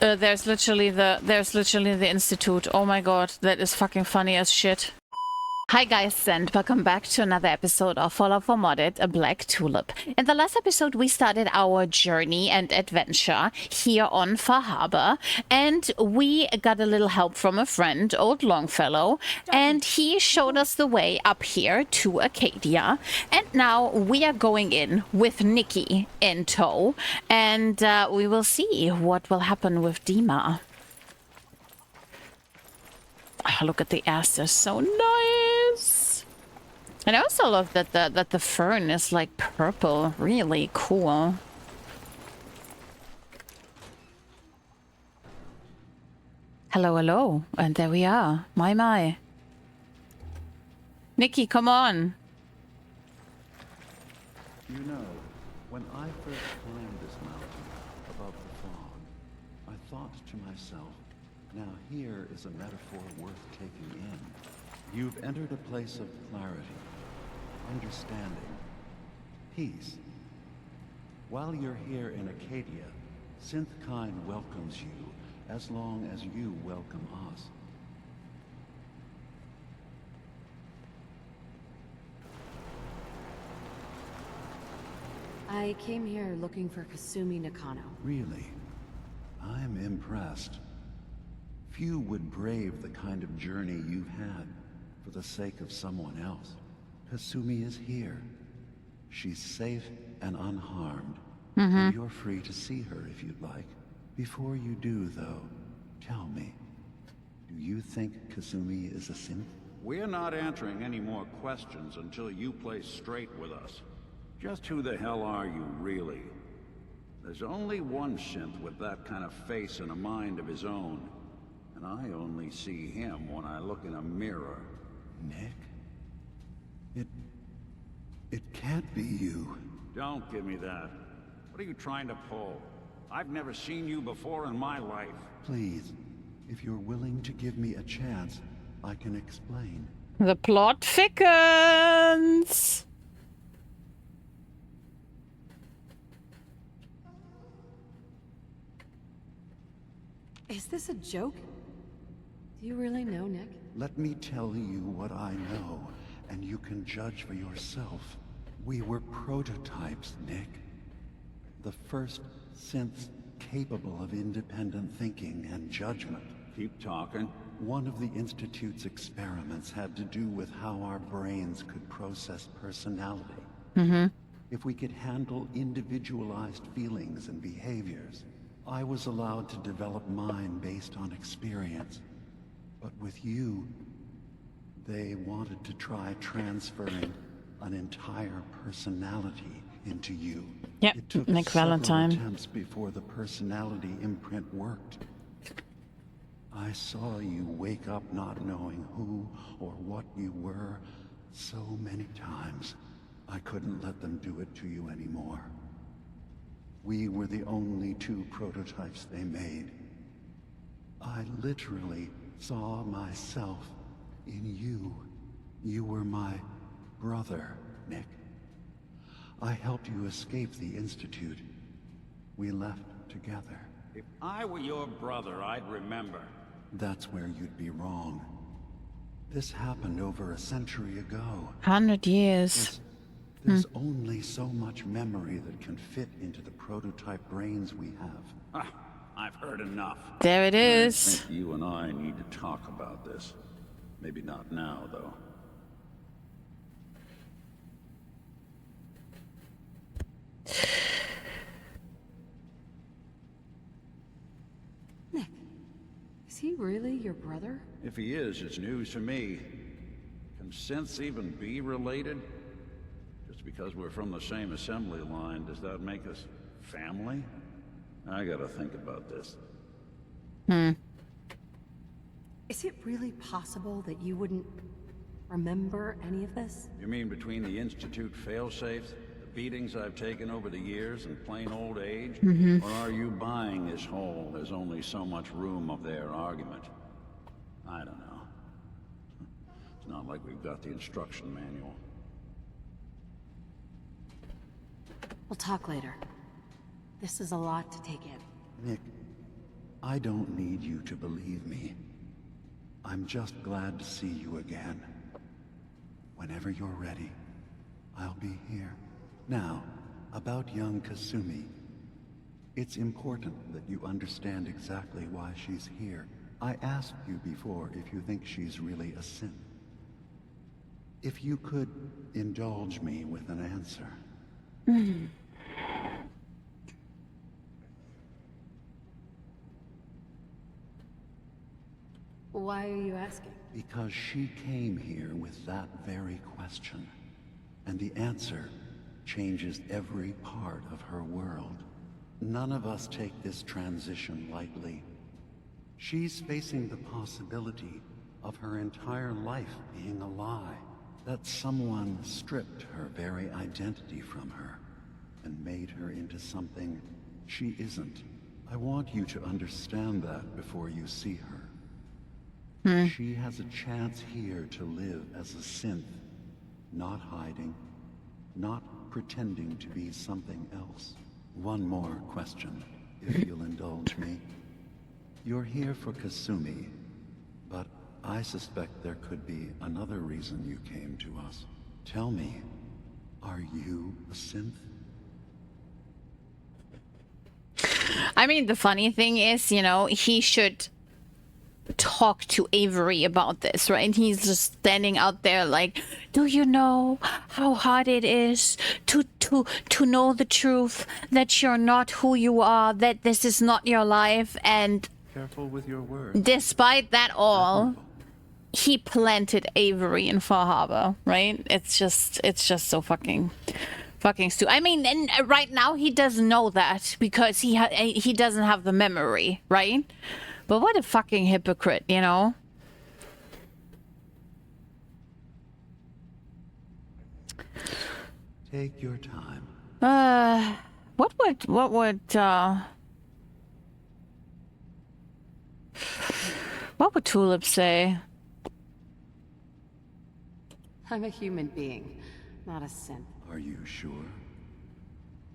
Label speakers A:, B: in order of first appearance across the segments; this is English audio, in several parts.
A: There's literally the institute. Oh my god, that is fucking funny as shit. Hi guys, and welcome back to another episode of Fallout 4 Modded, a Black Tulip. In the last episode, we started our journey and adventure here on Far Harbor, and we got a little help from a friend, old Longfellow, and he showed us the way up here to Acadia. And now we are going in with Nikki in tow, and we will see what will happen with Dima. Oh, look at the ass, they're so nice. And I also love that the fern is like purple, really cool. Hello, hello, and there we are. My. Nikki, come on.
B: You know, when I first climbed this mountain above the fog, I thought to myself, now here is a metaphor worth taking in. You've entered a place of clarity, understanding, peace. While you're here in Acadia, Synthkind welcomes you as long as you welcome us.
C: I came here looking for Kasumi Nakano.
B: Really? I'm impressed. Few would brave the kind of journey you've had for the sake of someone else. Kasumi is here. She's safe and unharmed. And you're free to see her if you'd like. Before you do, though, tell me, do you think Kasumi is a synth?
D: We're not answering any more questions until you play straight with us. Just who the hell are you, really? There's only one synth with that kind of face and a mind of his own. And I only see him when I look in a mirror.
B: Nick? It can't be you.
D: Don't give me that. What are you trying to pull? I've never seen you before in my life.
B: Please, if you're willing to give me a chance, I can explain.
A: The plot thickens.
C: Is this a joke? Do you really know, Nick?
B: Let me tell you what I know, and you can judge for yourself. We were prototypes, Nick. The first synths capable of independent thinking and judgment.
D: Keep talking.
B: One of the Institute's experiments had to do with how our brains could process personality. If we could handle individualized feelings and behaviors. I was allowed to develop mine based on experience. But with you, they wanted to try transferring an entire personality into you.
A: Yep,
B: It took
A: Nick
B: several
A: Valentine.
B: attempts before the personality imprint worked. I saw you wake up not knowing who or what you were so many times. I couldn't let them do it to you anymore. We were the only two prototypes they made. I literally saw myself in you. You were my brother, Nick. I helped you escape the Institute. We left together.
D: If I were your brother, I'd remember.
B: That's where you'd be wrong. This happened over a century ago.
A: 100 years.
B: There's only so much memory that can fit into the prototype brains we have.
D: Ah, I've heard enough.
A: There it
D: I
A: is.
D: think you and I need to talk about this. Maybe not now, though.
C: Nick, is he really your brother?
D: If he is, it's news to me. Can synths even be related? Just because we're from the same assembly line, does that make us family? I gotta think about this.
C: Is it really possible that you wouldn't remember any of this?
D: You mean between the Institute failsafes, the beatings I've taken over the years, and plain old age? Or are you buying this whole there's only so much room of their argument? I don't know. It's not like we've got the instruction manual.
C: We'll talk later. This is a lot to take in.
B: Nick, I don't need you to believe me. I'm just glad to see you again. Whenever you're ready, I'll be here. Now, about young Kasumi. It's important that you understand exactly why she's here. I asked you before if you think she's really a synth. If you could indulge me with an answer.
C: Why are you asking?
B: Because she came here with that very question. And the answer changes every part of her world. None of us take this transition lightly. She's facing the possibility of her entire life being a lie. That someone stripped her very identity from her and made her into something she isn't. I want you to understand that before you see her. She has a chance here to live as a synth, not hiding, not pretending to be something else. One more question, if you'll indulge me. You're here for Kasumi, but I suspect there could be another reason you came to us. Tell me, are you a synth?
A: I mean, the funny thing is, you know, he should talk to Avery about this, right? He's just standing out there like, do you know how hard it is to know the truth, that you're not who you are, that this is not your life, and
B: Careful with your words.
A: despite that all, he planted Avery in Far Harbor, right? It's just so fucking stupid. I mean, and right now he doesn't know that because he doesn't have the memory, right? But what a fucking hypocrite, you know?
B: Take your time.
A: What would Tulip say?
C: I'm a human being, not a synth.
B: Are you sure?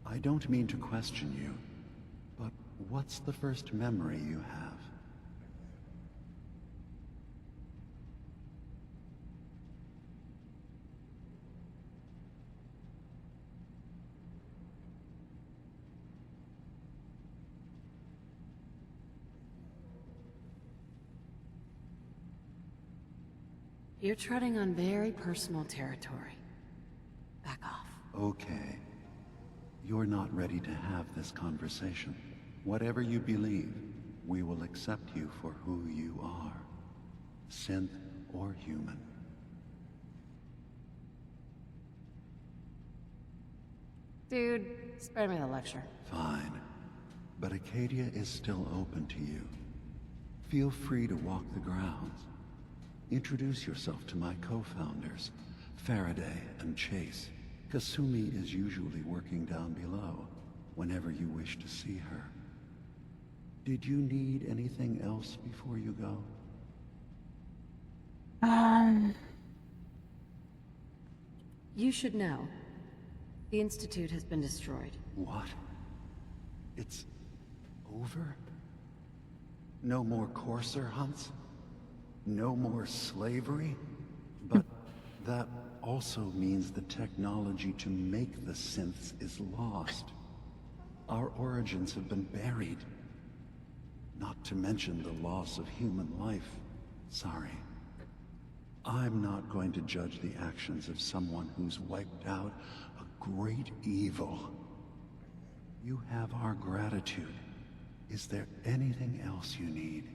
B: I don't mean to question you, but what's the first memory you have?
C: You're treading on very personal territory. Back off.
B: Okay. You're not ready to have this conversation. Whatever you believe, we will accept you for who you are. Synth or human.
C: Dude, spare me the lecture.
B: Fine. But Acadia is still open to you. Feel free to walk the grounds. Introduce yourself to my co-founders, Faraday and Chase. Kasumi is usually working down below, whenever you wish to see her. Did you need anything else before you go?
C: You should know. The Institute has been destroyed.
B: What? It's over? No more courser hunts? No more slavery? But that also means the technology to make the synths is lost. Our origins have been buried. Not to mention the loss of human life. Sorry. I'm not going to judge the actions of someone who's wiped out a great evil. You have our gratitude. Is there anything else you need?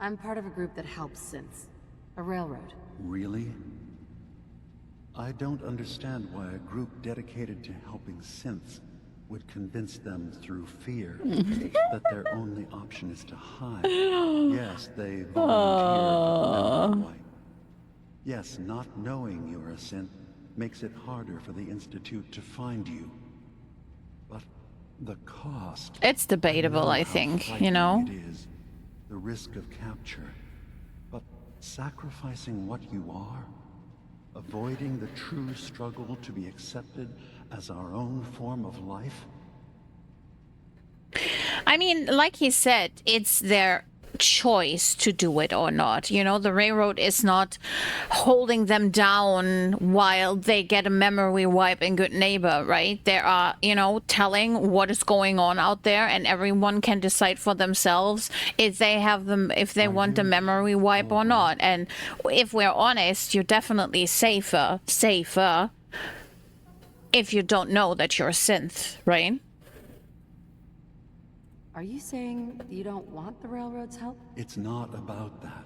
C: I'm part of a group that helps synths. A railroad.
B: Really? I don't understand why a group dedicated to helping synths would convince them through fear that their only option is to hide. Yes, they volunteer for the white. Yes, not knowing you're a synth makes it harder for the Institute to find you. But the cost...
A: It's debatable, I think, you know?
B: It is. The risk of capture. But sacrificing what you are, avoiding the true struggle to be accepted as our own form of life,
A: I mean, like he said, it's their choice to do it or not. You know, the railroad is not holding them down while they get a memory wipe in Good Neighbor, right? They are, you know, telling what is going on out there, and everyone can decide for themselves if they have them, if they want a memory wipe or not. And if we're honest, you're definitely safer if you don't know that you're a synth, right?
C: Are you saying you don't want the railroad's help?
B: It's not about that.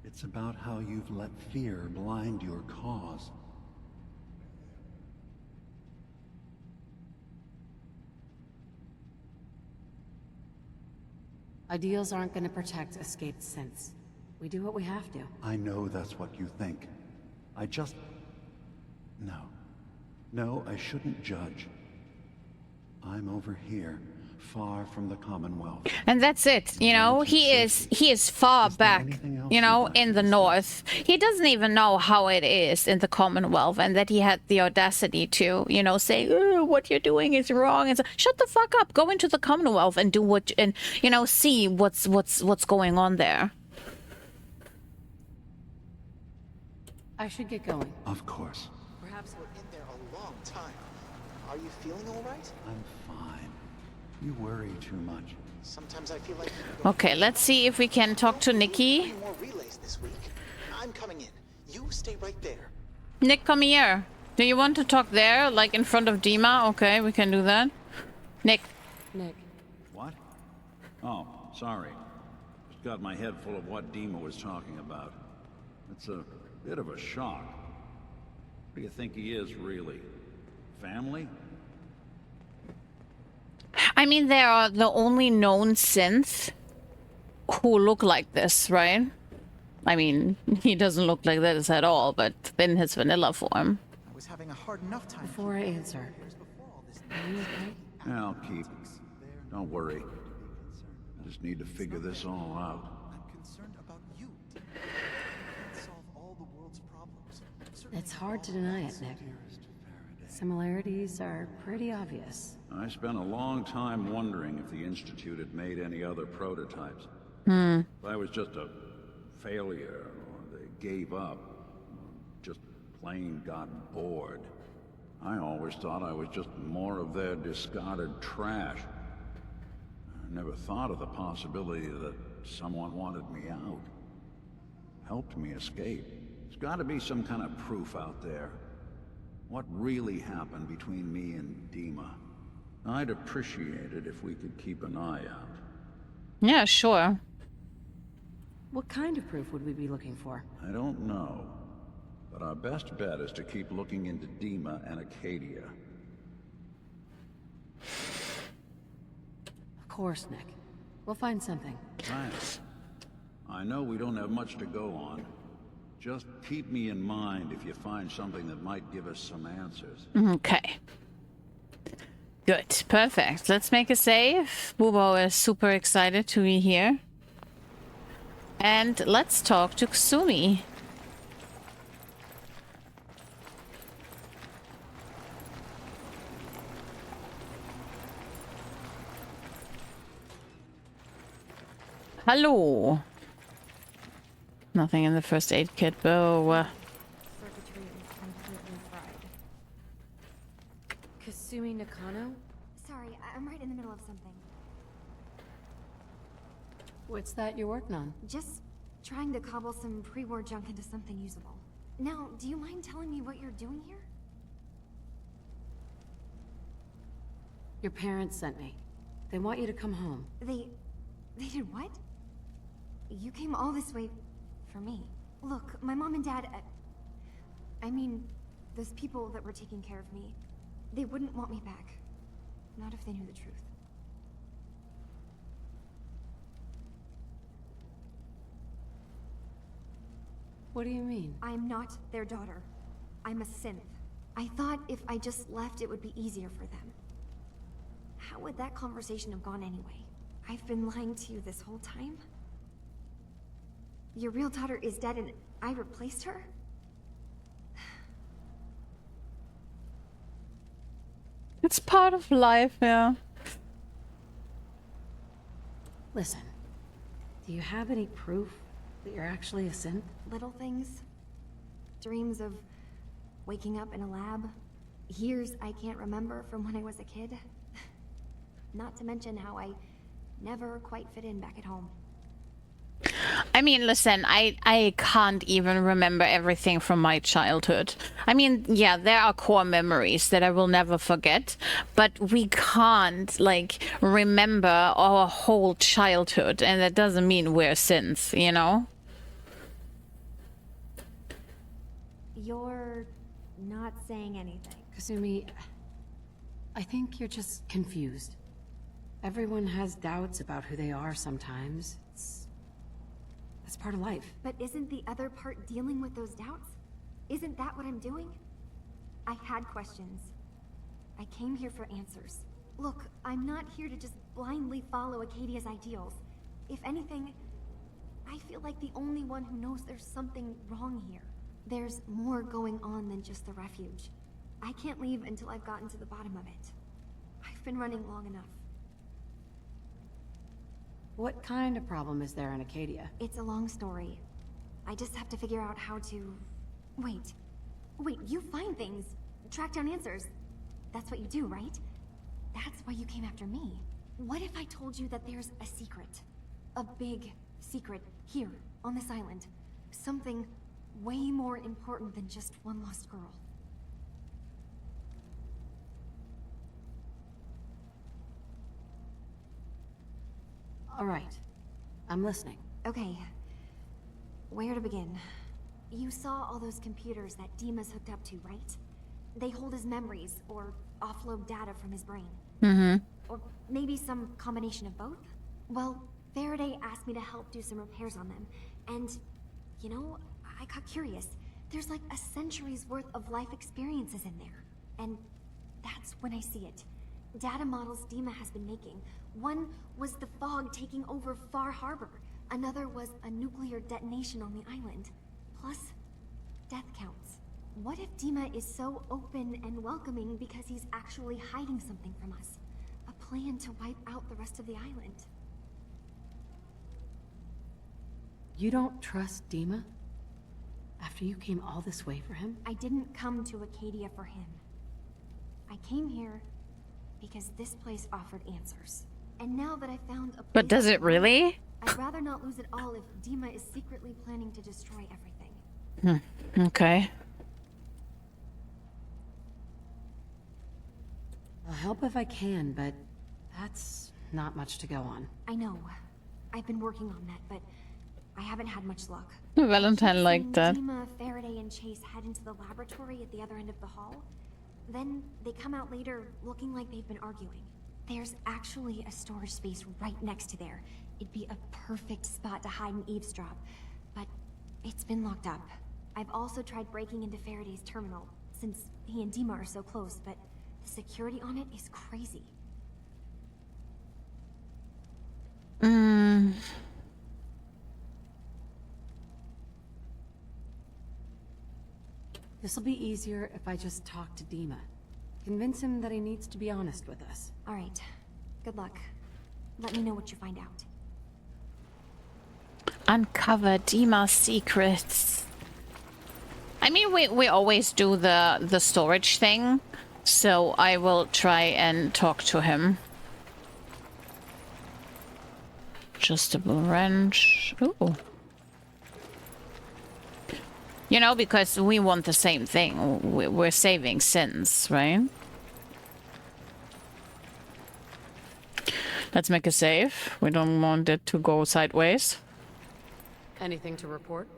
B: It's about how you've let fear blind your cause.
C: Ideals aren't going to protect escaped synths. We do what we have to.
B: I know that's what you think. I just... No. No, I shouldn't judge. I'm over here, far from the Commonwealth.
A: And that's it, you know, he is far back, you know, in the north. He doesn't even know how it is in the Commonwealth, and that he had the audacity to, you know, say, oh, what you're doing is wrong. And so, shut the fuck up, go into the Commonwealth and do what, and, you know, see what's going on there.
C: I should get going.
B: Of course.
E: Perhaps we're in there a long time. Are you feeling all right?
B: I'm fine. You worry too much.
E: Sometimes I feel like...
A: Okay, let's see if we can talk to Nikki.
E: Three more relays this week. I'm coming in. You stay right there.
A: Nick, come here. Do you want to talk there, like in front of Dima? Okay, we can do that. Nick.
C: Nick.
D: What? Oh, sorry. Just got my head full of what Dima was talking about. It's a bit of a shock. What do you think he is, really? Family?
A: I mean, they are the only known synth who look like this, right? I mean, he doesn't look like this at all, but in his vanilla form.
E: I was having a hard enough time.
C: Before I answer, are you okay?
D: Yeah, I'll keep. Don't worry. I just need to figure this all out.
E: I'm concerned about you. You can't solve all the world's problems.
C: It's hard to deny it, Nick. Similarities are pretty obvious.
D: I spent a long time wondering if the Institute had made any other prototypes. If I was just a failure, or they gave up, or just plain got bored. I always thought I was just more of their discarded trash. I never thought of the possibility that someone wanted me out. Helped me escape. There's got to be some kind of proof out there. What really happened between me and Dima? I'd appreciate it if we could keep an eye out.
A: Yeah, sure.
C: What kind of proof would we be looking for?
D: I don't know, but our best bet is to keep looking into Dima and Acadia.
C: Of course, Nick. We'll find something.
D: Thanks. I know we don't have much to go on. Just keep me in mind if you find something that might give us some answers.
A: Okay. Good. Perfect. Let's make a save. Bubo is super excited to be here. And let's talk to Kasumi. Hello. Nothing in the first aid kit, Bo.
F: Circuitry is completely fried.
C: Kasumi Nakano?
F: Sorry, I'm right in the middle of something.
C: What's that you're working on?
F: Just trying to cobble some pre-war junk into something usable. Now, do you mind telling me what you're doing here?
C: Your parents sent me. They want you to come home.
F: They did what? You came all this way for me. Look, my mom and dad, I mean, those people that were taking care of me, they wouldn't want me back. Not if they knew the truth.
C: What do you mean?
F: I'm not their daughter. I'm a synth. I thought if I just left, it would be easier for them. How would that conversation have gone anyway? I've been lying to you this whole time? Your real daughter is dead and I replaced her?
A: It's part of life, yeah.
C: Listen, do you have any proof that you're actually a synth?
F: Little things. Dreams of waking up in a lab. Years I can't remember from when I was a kid. Not to mention how I never quite fit in back at home.
A: I mean, listen, I can't even remember everything from my childhood. I mean, yeah, there are core memories that I will never forget, but we can't, like, remember our whole childhood, and that doesn't mean we're sins, you know?
F: You're not saying anything.
C: Kasumi, I think you're just confused. Everyone has doubts about who they are sometimes. That's part of life.
F: But isn't the other part dealing with those doubts? Isn't that what I'm doing? I had questions. I came here for answers. Look, I'm not here to just blindly follow Acadia's ideals. If anything, I feel like the only one who knows there's something wrong here. There's more going on than just the refuge. I can't leave until I've gotten to the bottom of it. I've been running long enough.
C: What kind of problem is there in Acadia?
F: It's a long story. I just have to figure out how to... Wait, you find things, track down answers. That's what you do, right? That's why you came after me. What if I told you that there's a secret? A big secret here, on this island. Something way more important than just one lost girl.
C: All right, I'm listening.
F: Okay, where to begin? You saw all those computers that Dima's hooked up to, right? They hold his memories, or offload data from his brain.
A: Mm-hmm.
F: Or maybe some combination of both? Well, Faraday asked me to help do some repairs on them, and, you know, I got curious. There's like a century's worth of life experiences in there. And that's when I see it. Data models Dima has been making. One was the fog taking over Far Harbor. Another was a nuclear detonation on the island. Plus, death counts. What if Dima is so open and welcoming because he's actually hiding something from us? A plan to wipe out the rest of the island.
C: You don't trust Dima? After you came all this way for him?
F: I didn't come to Acadia for him. I came here because this place offered answers. And now that I found a place...
A: But does it really?
F: I'd rather not lose it all if Dima is secretly planning to destroy everything.
A: Okay.
C: I'll help if I can, but that's not much to go on.
F: I know. I've been working on that, but I haven't had much luck.
A: Valentine liked that.
F: Dima, Faraday, and Chase head into the laboratory at the other end of the hall. Then they come out later looking like they've been arguing. There's actually a storage space right next to there. It'd be a perfect spot to hide and eavesdrop, but it's been locked up. I've also tried breaking into Faraday's terminal, since he and Dima are so close, but the security on it is crazy.
C: This'll be easier if I just talk to Dima. Convince him that he needs to be honest with us.
F: All right. Good luck. Let me know what you find out.
A: Uncover Dima's secrets. I mean, we always do the storage thing, so I will try and talk to him. Adjustable wrench. Ooh. You know, because we want the same thing. We're saving sins, right? Let's make a save. We don't want it to go sideways.
C: Anything to report?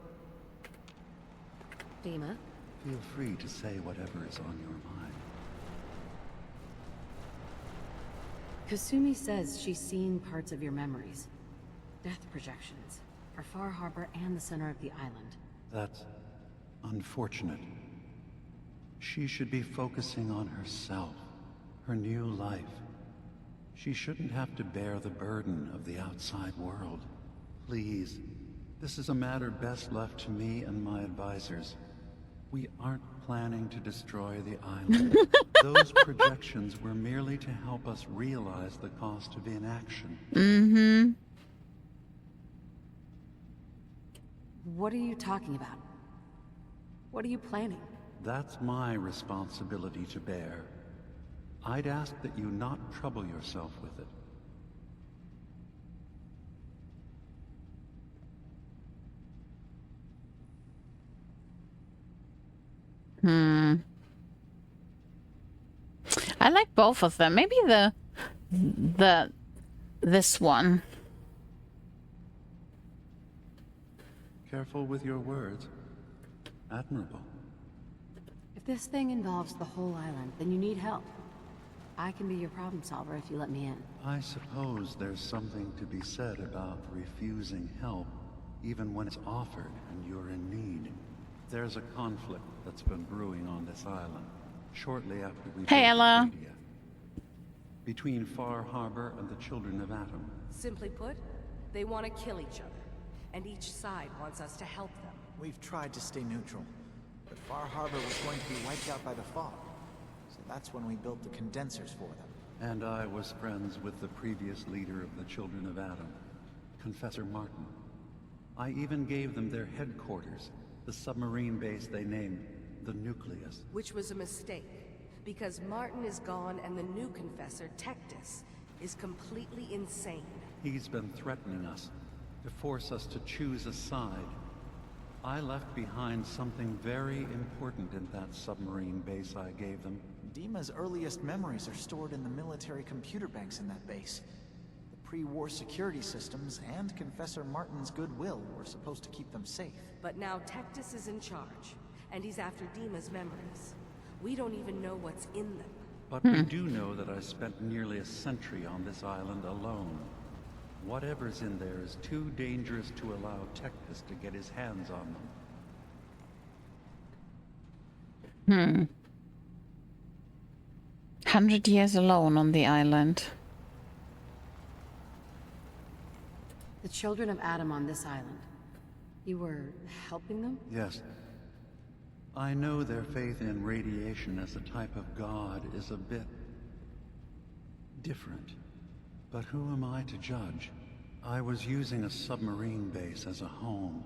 C: Dima?
B: Feel free to say whatever is on your mind.
C: Kasumi says she's seen parts of your memories. Death projections. For Far Harbor and the center of the island.
B: That's unfortunate. She should be focusing on herself, her new life. She shouldn't have to bear the burden of the outside world. Please, this is a matter best left to me and my advisors. We aren't planning to destroy the island. Those projections were merely to help us realize the cost of inaction.
C: What are you talking about? What are you planning?
B: That's my responsibility to bear. I'd ask that you not trouble yourself with it.
A: I like both of them. Maybe this one.
B: Careful with your words. Admirable.
C: If this thing involves the whole island, then you need help. I can be your problem solver if you let me in.
B: I suppose there's something to be said about refusing help, even when it's offered and you're in need. There's a conflict that's been brewing on this island, shortly after we
A: Hey,
B: built
A: Ella.
B: Acadia, between Far Harbor and the Children of Atom.
G: Simply put, they want to kill each other, and each side wants us to help them.
E: We've tried to stay neutral, but Far Harbor was going to be wiped out by the fog. So that's when we built the condensers for them.
B: And I was friends with the previous leader of the Children of Atom, Confessor Martin. I even gave them their headquarters, the submarine base they named the Nucleus.
G: Which was a mistake, because Martin is gone and the new confessor, Tectus, is completely insane.
B: He's been threatening us, to force us to choose a side. I left behind something very important in that submarine base I gave them.
E: Dima's earliest memories are stored in the military computer banks in that base. The pre-war security systems and Confessor Martin's goodwill were supposed to keep them safe.
G: But now Tectus is in charge, and he's after Dima's memories. We don't even know what's in them.
B: But we do know that I spent nearly a century on this island alone. Whatever's in there is too dangerous to allow Tectus to get his hands on them.
A: 100 years alone on the island.
C: The Children of Atom on this island. You were helping them?
B: Yes. I know their faith in radiation as a type of god is a bit different. But who am I to judge? I was using a submarine base as a home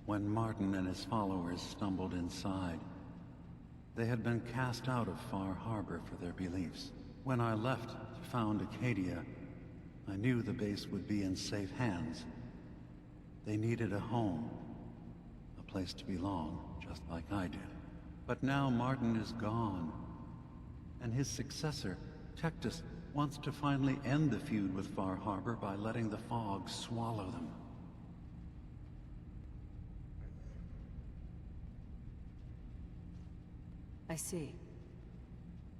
B: when Martin and his followers stumbled inside. They had been cast out of Far Harbor for their beliefs. When I left to found Acadia, I knew the base would be in safe hands. They needed a home, a place to belong, just like I did. But now Martin is gone, and his successor, Tectus, wants to finally end the feud with Far Harbor by letting the fog swallow them.
C: I see.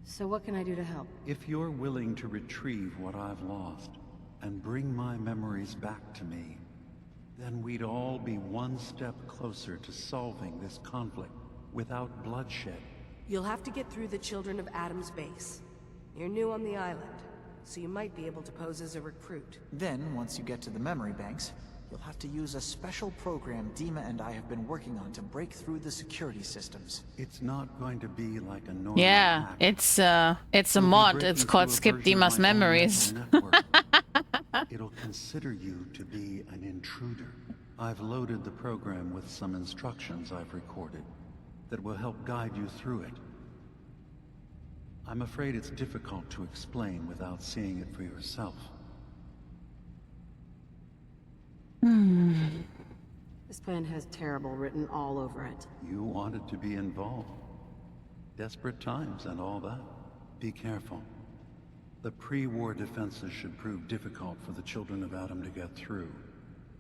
C: So what can I do to help?
B: If you're willing to retrieve what I've lost and bring my memories back to me, then we'd all be one step closer to solving this conflict without bloodshed.
G: You'll have to get through the Children of Atom's base. You're new on the island, so you might be able to pose as a recruit.
E: Then, once you get to the memory banks, you'll have to use a special program Dima and I have been working on to break through the security systems.
B: It's not going to be like a normal
A: Yeah,
B: hack.
A: it's a
B: We'll be
A: mod.
B: breaking
A: It's called
B: through a
A: Skip
B: version of
A: Dima's
B: my own
A: Memories.
B: mental network. It'll consider you to be an intruder. I've loaded the program with some instructions I've recorded that will help guide you through it. I'm afraid it's difficult to explain without seeing it for yourself.
C: This plan has terrible written all over it.
B: You wanted to be involved. Desperate times and all that. Be careful. The pre-war defenses should prove difficult for the Children of Atom to get through.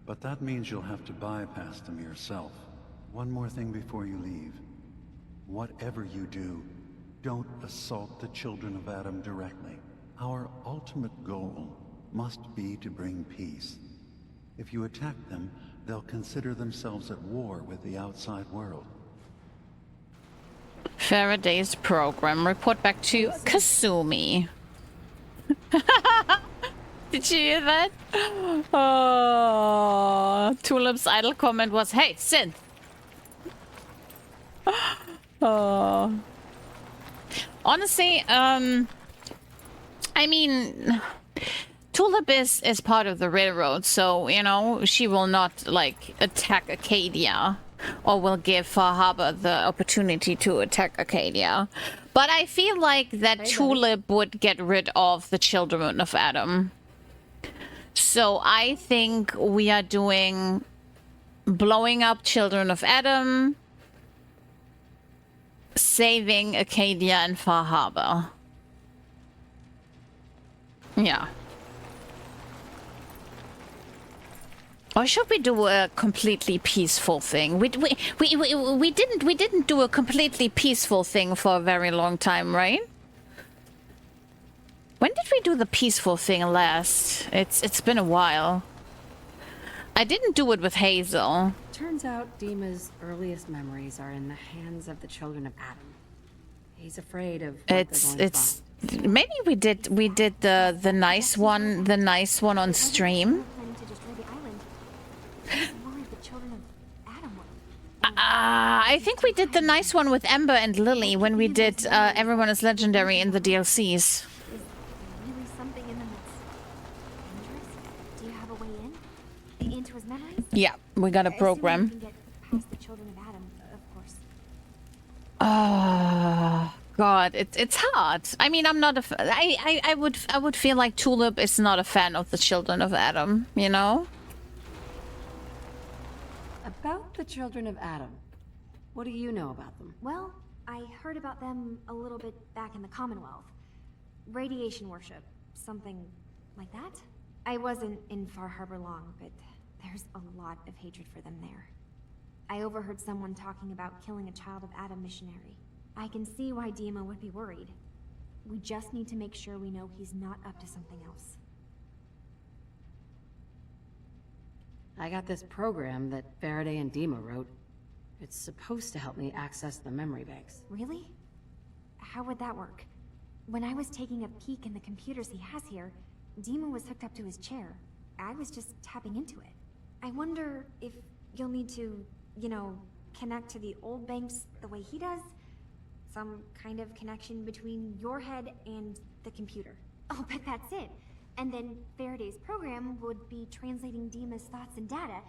B: But that means you'll have to bypass them yourself. One more thing before you leave. Whatever you do, don't assault the Children of Atom directly. Our ultimate goal must be to bring peace. If you attack them, they'll consider themselves at war with the outside world.
A: Faraday's program. Report back to Kasumi. Did you hear that? Oh, Tulip's idle comment was, "Hey, synth." Oh. Honestly, I mean, Tulip is part of the railroad, so, you know, she will not, like, attack Acadia. Or will give Far Harbor the opportunity to attack Acadia. But I feel like that Tulip would get rid of the Children of Adam. So I think we are doing blowing up Children of Adam, saving Acadia and Far Harbor. Yeah. Or should we do a completely peaceful thing? We didn't do a completely peaceful thing for a very long time, right? When did we do the peaceful thing last? It's been a while. I didn't do it with Hazel.
C: Turns out Dima's earliest memories are in the hands of the Children of Adam. He's afraid of what they're going to find.
A: Maybe we did the nice one on stream. I think we did the nice one with Ember and Lily when we did Everyone is Legendary in the DLCs.
F: Is really something in them that's dangerous? Do you have a way in? Into his memories?
A: Yeah, we got a program.
F: Assuming we can get past the Children of Adam, of course.
A: God, it's hard. I mean, I'm not a. I would feel like Tulip is not a fan of the Children of Adam. You know.
C: About the Children of Adam, what do you know about them?
F: Well, I heard about them a little bit back in the Commonwealth. Radiation worship, something like that. I wasn't in Far Harbor long, but there's a lot of hatred for them there. I overheard someone talking about killing a Child of Adam missionary. I can see why Dima would be worried. We just need to make sure we know he's not up to something else.
C: I got this program that Faraday and Dima wrote. It's supposed to help me access the memory banks.
F: Really? How would that work? When I was taking a peek in the computers he has here, Dima was hooked up to his chair. I was just tapping into it. I wonder if you'll need to, you know, connect to the old banks the way he does? Some kind of connection between your head and the computer. Oh, but that's it. And then Faraday's program would be translating Dima's thoughts and data,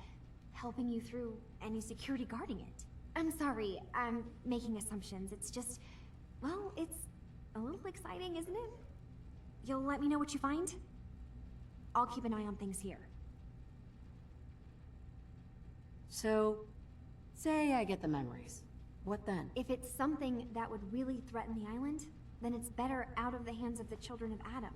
F: helping you through any security guarding it. I'm sorry, I'm making assumptions. It's just, well, it's a little exciting, isn't it? You'll let me know what you find? I'll keep an eye on things here.
C: So, say I get the memories. What then?
F: If it's something that would really threaten the island, then it's better out of the hands of the Children of Adam.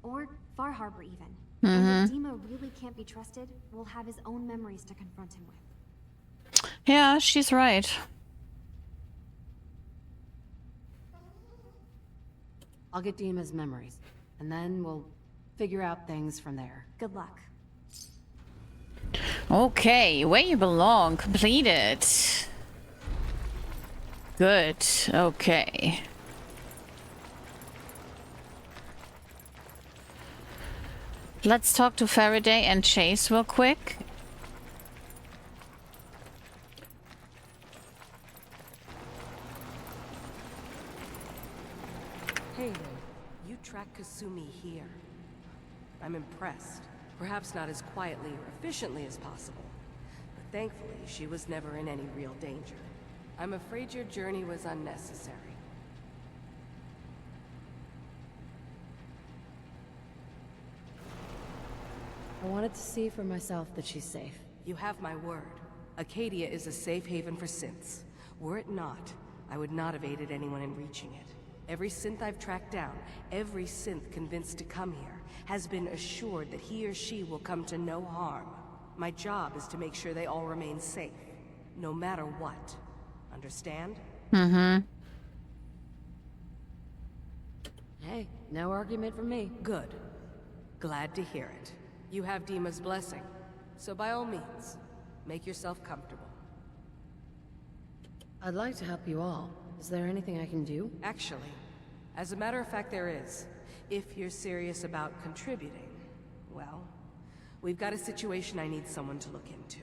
F: Or Far Harbor, even. And if Dima really can't be trusted, we'll have his own memories to confront him with.
A: Yeah, she's right.
C: I'll get Dima's memories, and then we'll figure out things from there.
F: Good luck.
A: Okay, where you belong. Completed. Good. Okay. Let's talk to Faraday and Chase real quick.
G: Hey, you tracked Kasumi here. I'm impressed. Perhaps not as quietly or efficiently as possible, but thankfully she was never in any real danger. I'm afraid your journey was unnecessary.
C: I wanted to see for myself that she's safe.
G: You have my word. Acadia is a safe haven for synths. Were it not, I would not have aided anyone in reaching it. Every synth I've tracked down, every synth convinced to come here, has been assured that he or she will come to no harm. My job is to make sure they all remain safe, no matter what. Understand?
C: Hey, no argument from me.
G: Good. Glad to hear it. You have Dima's blessing, so by all means, make yourself comfortable.
C: I'd like to help you all. Is there anything I can do?
G: Actually, as a matter of fact there is. If you're serious about contributing, well, we've got a situation I need someone to look into.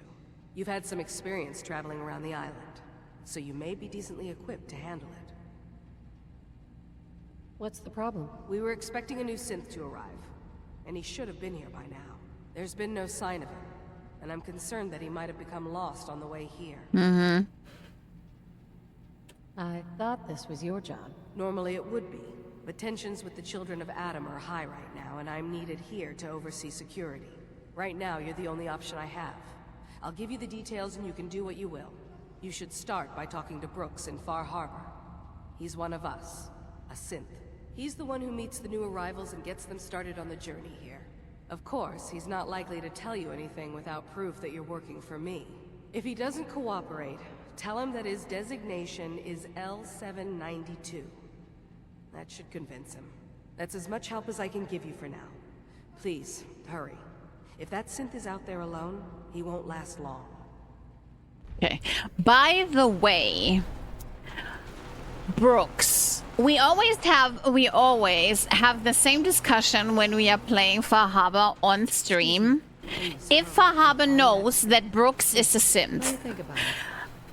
G: You've had some experience traveling around the island, so you may be decently equipped to handle it.
C: What's the problem?
G: We were expecting a new synth to arrive. and he should have been here by now. There's been no sign of him, and I'm concerned that he might have become lost on the way here.
A: Mm-hmm.
C: I thought this was your job.
G: Normally it would be, but tensions with the Children of Adam are high right now, and I'm needed here to oversee security. Right now, you're the only option I have. I'll give you the details and you can do what you will. You should start by talking to Brooks in Far Harbor. He's one of us, a synth. He's the one who meets the new arrivals and gets them started on the journey here. Of course, he's not likely to tell you anything without proof that you're working for me. If he doesn't cooperate, tell him that his designation is L792. That should convince him. That's as much help as I can give you for now. Please, hurry. If that synth is out there alone, he won't last long.
A: Okay. By the way, Brooks, we always have the same discussion when we are playing Far Harbor on stream. If Far Harbor knows that Brooks is a synth,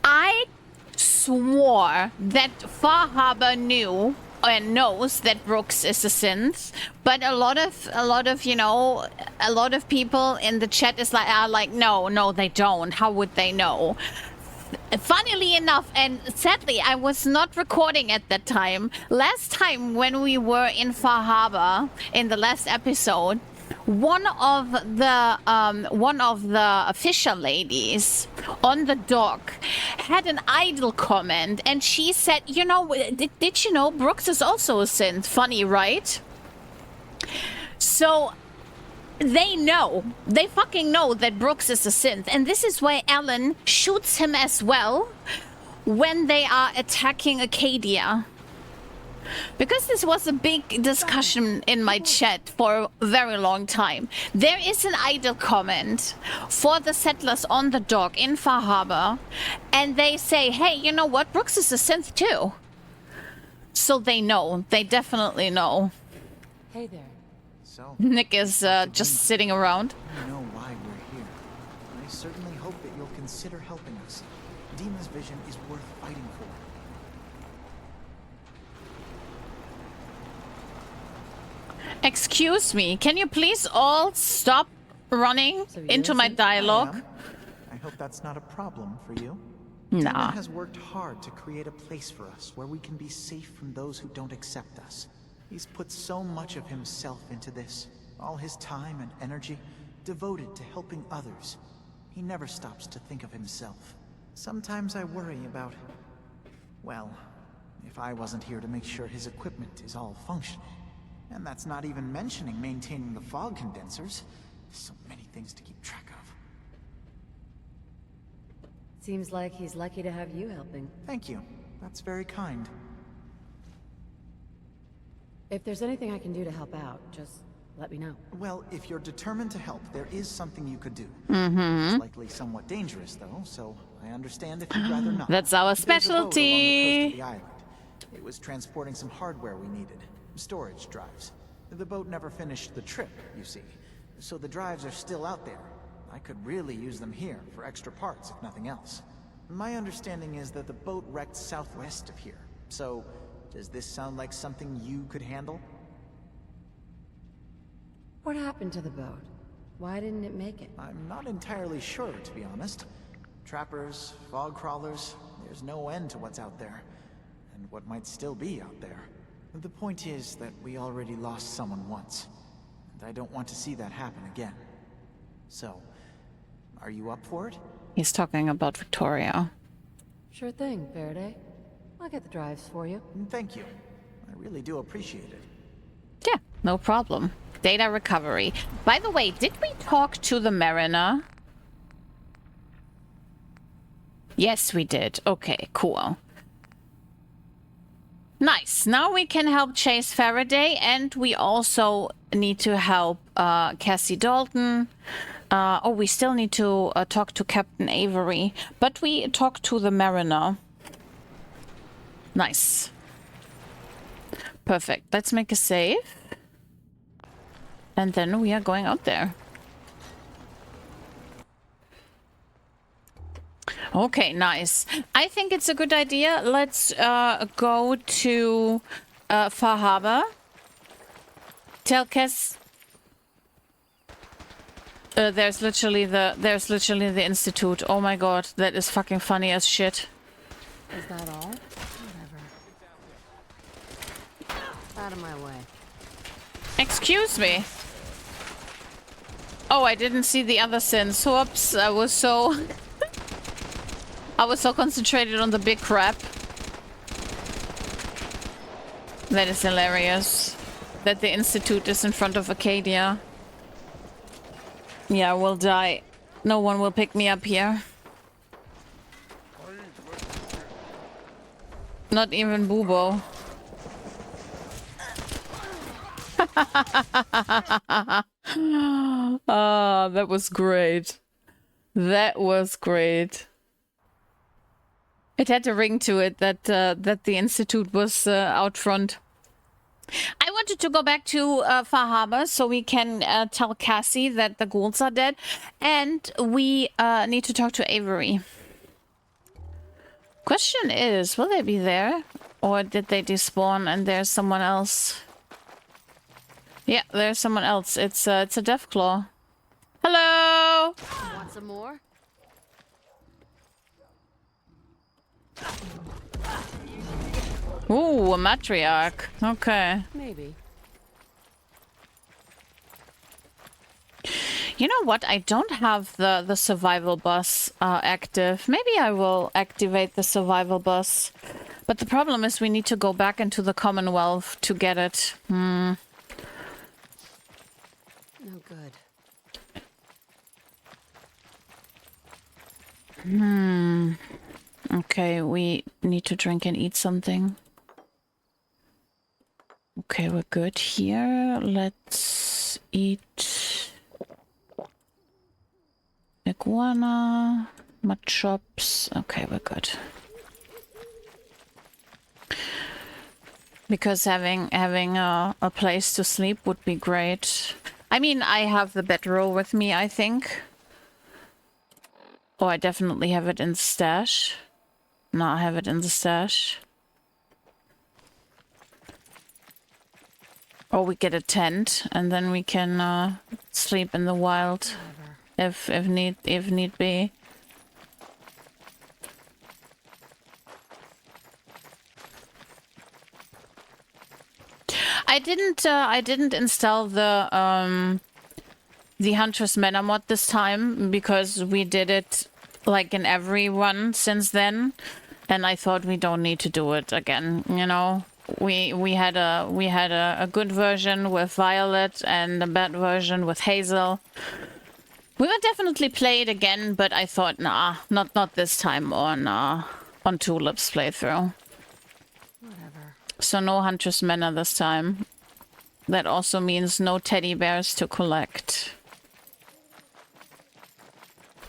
A: I swore that Far Harbor knew and knows that Brooks is a synth, but a lot of people in the chat are like, no, they don't. How would they know? Funnily enough, and sadly, I was not recording at that time. Last time when we were in Far Harbor in the last episode, one of the official ladies on the dock had an idle comment, and she said, did you know Brooks is also a synth? Funny, right? So they fucking know that Brooks is a synth, and this is why Alan shoots him as well when they are attacking Acadia. Because this was a big discussion in my chat for a very long time. There is an idle comment for the settlers on the dock in Far Harbor, and they say, hey, you know what? Brooks is a synth too. So they know. They definitely know.
C: Hey there.
E: So,
A: Nick is just sitting around.
E: I know why we're here. I certainly hope that you'll consider helping us. Dima's vision is worth fighting for.
A: Excuse me, can you please all stop running into my dialogue?
E: I hope that's not a problem for you.
A: Nah.
E: Dima has worked hard to create a place for us where we can be safe from those who don't accept us. He's put so much of himself into this, all his time and energy devoted to helping others. He never stops to think of himself. Sometimes I worry about, well, if I wasn't here to make sure his equipment is all functional. And that's not even mentioning maintaining the fog condensers. So many things to keep track of.
C: Seems like he's lucky to have you helping.
E: Thank you. That's very kind.
C: If there's anything I can do to help out, just let me know.
E: Well, if you're determined to help, there is something you could do.
A: Mm-hmm.
E: It's likely somewhat dangerous, though, so I understand if you'd rather not.
A: That's our
E: There's a boat along the coast
A: specialty.
E: of the island. It was transporting some hardware we needed. Storage drives. The boat never finished the trip, you see. So the drives are still out there. I could really use them here for extra parts, if nothing else. My understanding is that the boat wrecked southwest of here. So, does this sound like something you could handle?
C: What happened to the boat? Why didn't it make it?
E: I'm not entirely sure, to be honest. Trappers, fog crawlers, there's no end to what's out there. And what might still be out there. The point is that we already lost someone once. And I don't want to see that happen again. So, are you up for it?
A: He's talking about Victoria.
C: Sure thing, Faraday. I'll get the drives for you.
E: Thank you. I really do appreciate it.
A: Yeah, no problem. Data recovery. By the way, did we talk to the Mariner? Yes, we did. Okay, cool. Nice. Now we can help chase Faraday, and we also need to help Cassie Dalton. We still need to talk to Captain Avery, but we talked to the Mariner. Nice. Perfect. Let's make a save. And then we are going out there. Okay, nice. I think it's a good idea. Let's go to Far Harbor. Tell Cass... There's literally the institute. Oh my god, that is fucking funny as shit.
C: Is that all? Whatever. Out of my way.
A: Excuse me. Oh, I didn't see the other sins. Whoops, I was so concentrated on the big crap. That is hilarious. That the institute is in front of Acadia. Yeah, we'll die. No one will pick me up here. Not even Bubo. Ah, that was great. That was great. It had a ring to it that that the institute was out front. I wanted to go back to Far Harbor so we can tell Cassie that the ghouls are dead, and we need to talk to Avery. Question is, will they be there, or did they despawn and there's someone else? Yeah, there's someone else. It's a Deathclaw. Hello.
C: Want some more?
A: Ooh, a matriarch. Okay.
C: Maybe.
A: You know what? I don't have the survival bus active. Maybe I will activate the survival bus. But the problem is we need to go back into the Commonwealth to get it.
C: No good.
A: Okay, we need to drink and eat something. Okay, we're good here. Let's eat iguana, mud chops. Okay, we're good. Because having a place to sleep would be great. I mean, I have the bedroll with me, I think. Oh, I definitely have it in the stash. No, I have it in the stash. Or we get a tent and then we can sleep in the wild if need be. I didn't install the Huntress Manor mod this time because we did it like in every one since then, and I thought we don't need to do it again, you know. We had a good version with Violet and a bad version with Hazel. We will definitely play it again, but I thought, nah, not this time on Tulip's playthrough.
C: Whatever.
A: So no Huntress Manor this time. That also means no teddy bears to collect.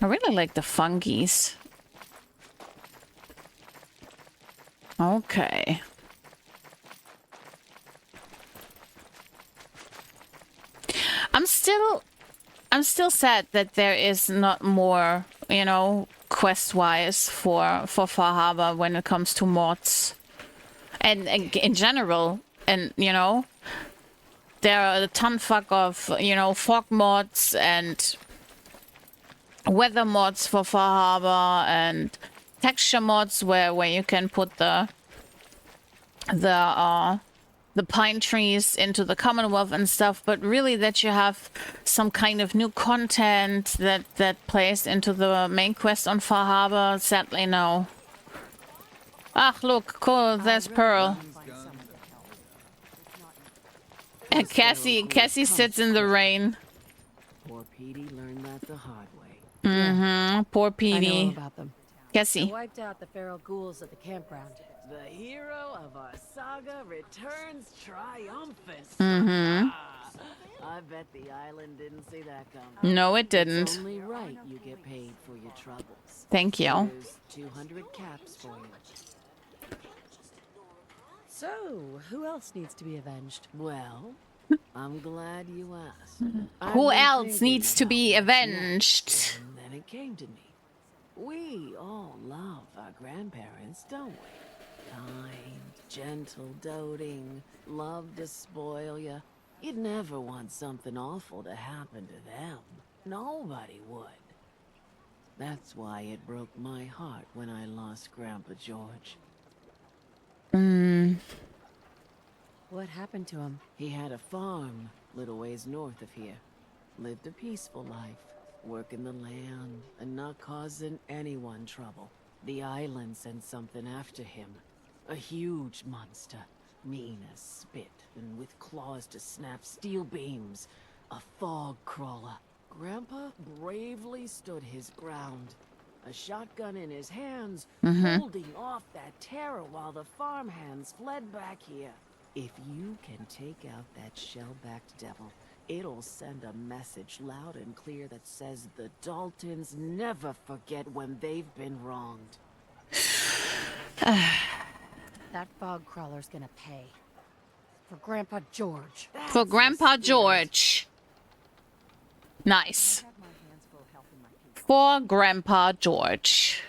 A: I really like the fungies. Okay. I'm still sad that there is not more, you know, quest-wise for Far Harbor when it comes to mods. And in general, and, you know, there are a ton of, you know, fog mods and weather mods for Far Harbor and texture mods where you can put the pine trees into the Commonwealth and stuff, but really that you have some kind of new content that plays into the main quest on Far Harbor, sadly no. Ah, look, cool, there's Pearl. And Cassie sits in the rain.
H: Poor Petey learned that the hard way.
A: Mm-hmm, poor
C: I know
A: Petey.
C: about them.
A: Cassie.
C: I wiped out the feral ghouls at the campground.
H: The hero of our saga returns triumphant.
A: Mm-hmm.
H: I bet the island didn't see that coming.
A: No, it
H: It's
A: didn't.
H: only right you get paid for your troubles.
A: Thank you.
H: Here's 200 caps for you.
C: So, who else needs to be avenged?
H: Well, I'm glad you asked.
A: Who
H: I've been
A: else
H: thinking
A: needs to
H: about
A: be
H: what's
A: avenged?
H: next, and then it came to me. We all love our grandparents, don't we? Kind, gentle, doting, love to spoil you. You'd never want something awful to happen to them. Nobody would. That's why it broke my heart when I lost Grandpa George.
C: What happened to him?
H: He had a farm, little ways north of here. Lived a peaceful life, working the land and not causing anyone trouble. The island sent something after him. A huge monster, mean as spit and with claws to snap steel beams. A fog crawler. Grandpa bravely stood his ground. A shotgun in his hands, holding off that terror while the farmhands fled back here. If you can take out that shell-backed devil, it'll send a message loud and clear that says the Daltons never forget when they've been wronged.
C: That fog crawler's gonna pay. For Grandpa George.
A: For Grandpa George. Nice. For Grandpa George.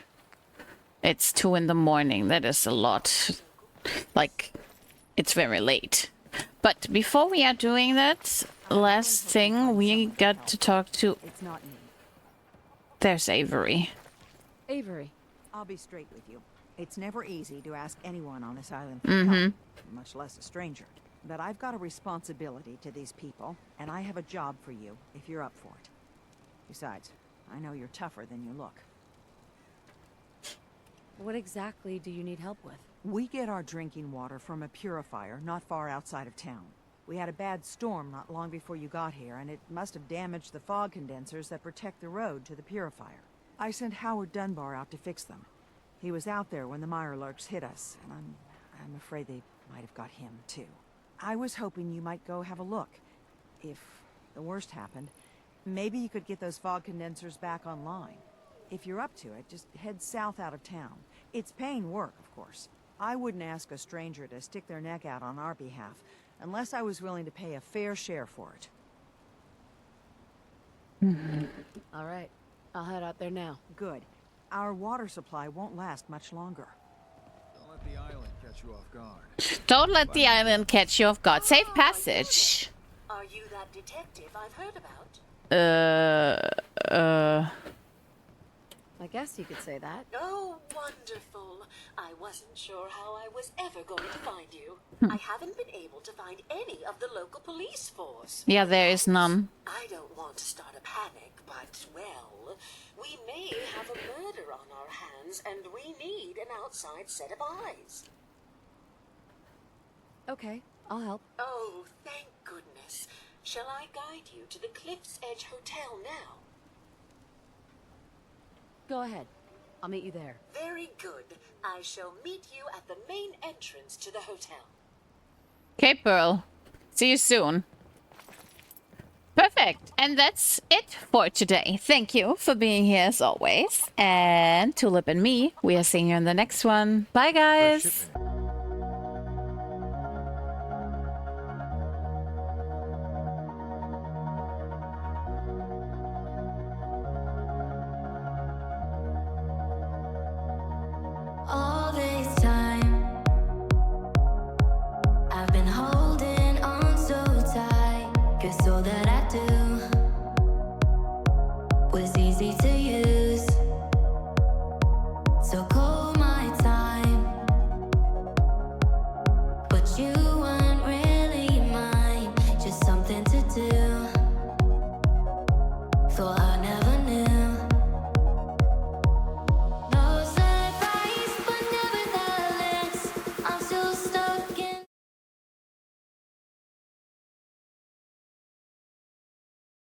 A: It's 2 in the morning. That is a lot. Like, it's very late. But before we are doing that, last thing, we got to talk to...
I: It's not me.
A: There's Avery.
C: Avery.
I: I'll be straight with you. It's never easy to ask anyone on this island for help, much less a stranger. But I've got a responsibility to these people, and I have a job for you if you're up for it. Besides, I know you're tougher than you look.
C: What exactly do you need help with?
I: We get our drinking water from a purifier not far outside of town. We had a bad storm not long before you got here, and it must have damaged the fog condensers that protect the road to the purifier. I sent Howard Dunbar out to fix them. He was out there when the Mirelurks hit us, and I'm afraid they might have got him, too. I was hoping you might go have a look. If the worst happened, maybe you could get those fog condensers back online. If you're up to it, just head south out of town. It's paying work, of course. I wouldn't ask a stranger to stick their neck out on our behalf, unless I was willing to pay a fair share for it.
C: All right. I'll head out there now.
I: Good. Our water supply won't last much longer.
J: Don't let the island catch you off guard.
A: Don't let the island catch you off guard. Safe passage.
H: Are you that detective I've heard about?
C: I guess you could say that.
K: Oh, wonderful. I wasn't sure how I was ever going to find you. I haven't been able to find any of the local police force.
A: Yeah, there is none.
K: I don't want to start a panic, but, well, we may have a murder on our hands, and we need an outside set of eyes.
C: Okay, I'll help.
K: Oh, thank goodness. Shall I guide you to the Cliff's Edge Hotel now?
C: Go ahead. I'll meet you there.
K: Very good. I shall meet you at the main entrance to the hotel.
A: Okay, Pearl. See you soon. Perfect. And that's it for today. Thank you for being here as always. And Tulip and me, we are seeing you in the next one. Bye, guys.
L: All this time, I've been holding on so tight, 'cause all that I do was easy to use. So call my time, but you weren't really mine, just something to do. Thought I never knew. No surprise, but nevertheless, I'm still stuck.